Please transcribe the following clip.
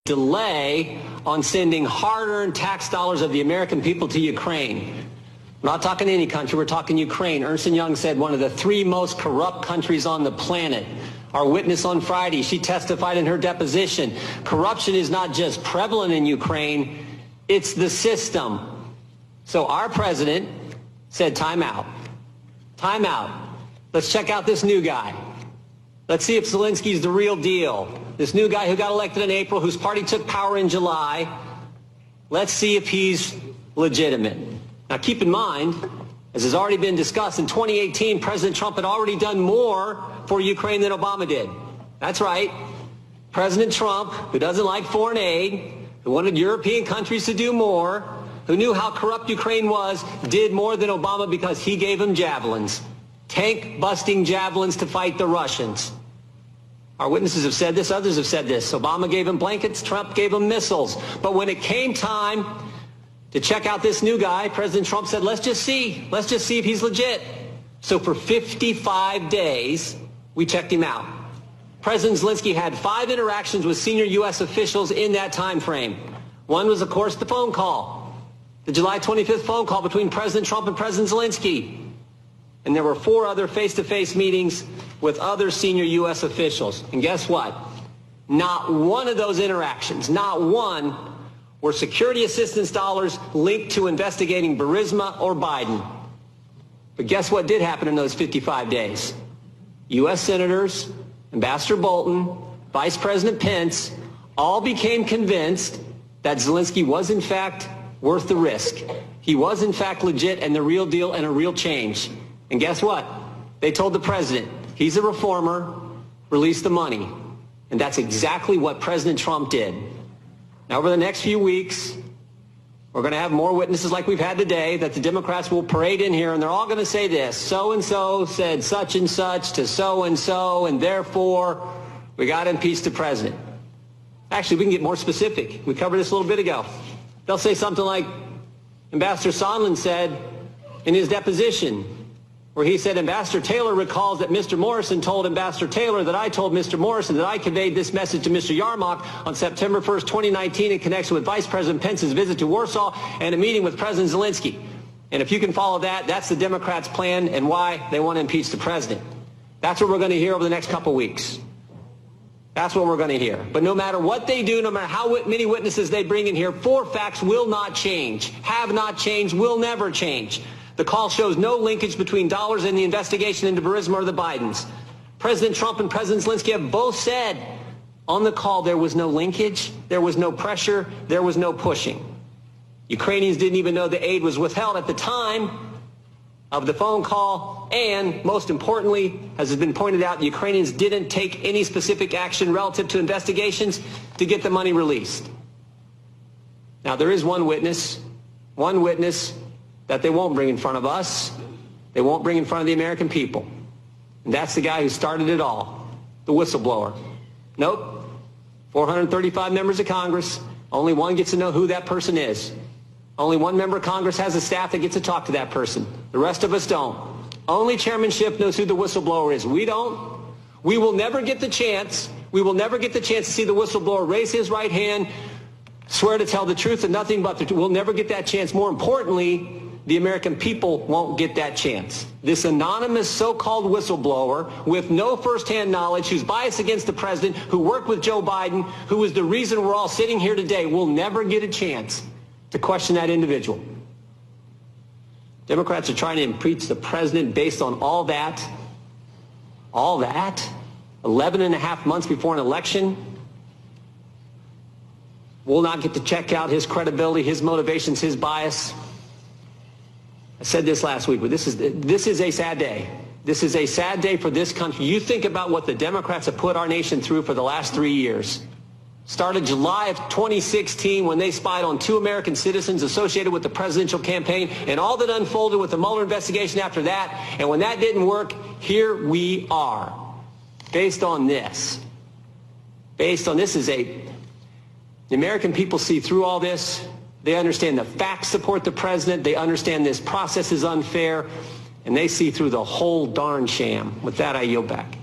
delay on sending hard-earned tax dollars of the American people to Ukraine. We're not talking any country, we're talking Ukraine. Ernst & Young said one of the 3 most corrupt countries on the planet. Our witness on Friday, she testified in her deposition. Corruption is not just prevalent in Ukraine, it's the system. So our president said, time out. Time out. Let's check out this new guy. Let's see if Zelensky's the real deal. This new guy who got elected in April, whose party took power in July. Let's see if he's legitimate. Now keep in mind, as has already been discussed, in 2018, President Trump had already done more for Ukraine than Obama did. That's right. President Trump, who doesn't like foreign aid, who wanted European countries to do more, who knew how corrupt Ukraine was, did more than Obama because he gave him javelins. Tank-busting javelins to fight the Russians. Our witnesses have said this, others have said this. Obama gave him blankets, Trump gave him missiles. But when it came time to check out this new guy, President Trump said, let's just see if he's legit. So for 55 days, we checked him out. President Zelensky had 5 interactions with senior U.S. officials in that time frame. One was, of course, the phone call, the July 25th phone call between President Trump and President Zelensky. And there were 4 other face-to-face meetings with other senior U.S. officials. And guess what? Not one of those interactions, not one, were security assistance dollars linked to investigating Burisma or Biden. But guess what did happen in those 55 days? U.S. senators, Ambassador Bolton, Vice President Pence, all became convinced that Zelensky was in fact worth the risk. He was in fact legit and the real deal and a real change. And guess what? They told the president, he's a reformer, release the money. And that's exactly what President Trump did. Now, over the next few weeks, we're going to have more witnesses like we've had today that the Democrats will parade in here, and they're all going to say this. So-and-so said such and such to so-and-so, and therefore, we got to impeach the president. Actually, we can get more specific. We covered this a little bit ago. They'll say something like Ambassador Sondland said in his deposition, where he said, Ambassador Taylor recalls that Mr. Morrison told Ambassador Taylor that I told Mr. Morrison that I conveyed this message to Mr. Yarmouk on September 1st, 2019 in connection with Vice President Pence's visit to Warsaw and a meeting with President Zelensky. And if you can follow that, that's the Democrats' plan and why they want to impeach the president. That's what we're going to hear over the next couple weeks. That's what we're going to hear. But no matter what they do, no matter how many witnesses they bring in here, 4 facts will not change, have not changed, will never change. The call shows no linkage between dollars and the investigation into Burisma or the Bidens. President Trump and President Zelensky have both said on the call there was no linkage, there was no pressure, there was no pushing. Ukrainians didn't even know the aid was withheld at the time of the phone call, and most importantly, as has been pointed out, Ukrainians didn't take any specific action relative to investigations to get the money released. Now, there is one witness that they won't bring in front of us. They won't bring in front of the American people. And that's the guy who started it all, the whistleblower. Nope. 435 members of Congress, only one gets to know who that person is. Only one member of Congress has a staff that gets to talk to that person. The rest of us don't. Only chairmanship knows who the whistleblower is. We don't. We will never get the chance. We will never get the chance to see the whistleblower raise his right hand, swear to tell the truth and nothing but the truth. We'll never get that chance. More importantly, the American people won't get that chance. This anonymous so-called whistleblower with no firsthand knowledge, who's biased against the president, who worked with Joe Biden, who is the reason we're all sitting here today, will never get a chance to question that individual. Democrats are trying to impeach the president based on all that, 11 and a half months before an election. We'll not get to check out his credibility, his motivations, his bias. I said this last week, but this is a sad day. This is a sad day for this country. You think about what the Democrats have put our nation through for the last 3 years. Started July of 2016 when they spied on 2 American citizens associated with the presidential campaign, and all that unfolded with the Mueller investigation after that. And when that didn't work, here we are. Based on this. The American people see through all this. They understand the facts support the president. They understand this process is unfair. And they see through the whole darn sham. With that, I yield back.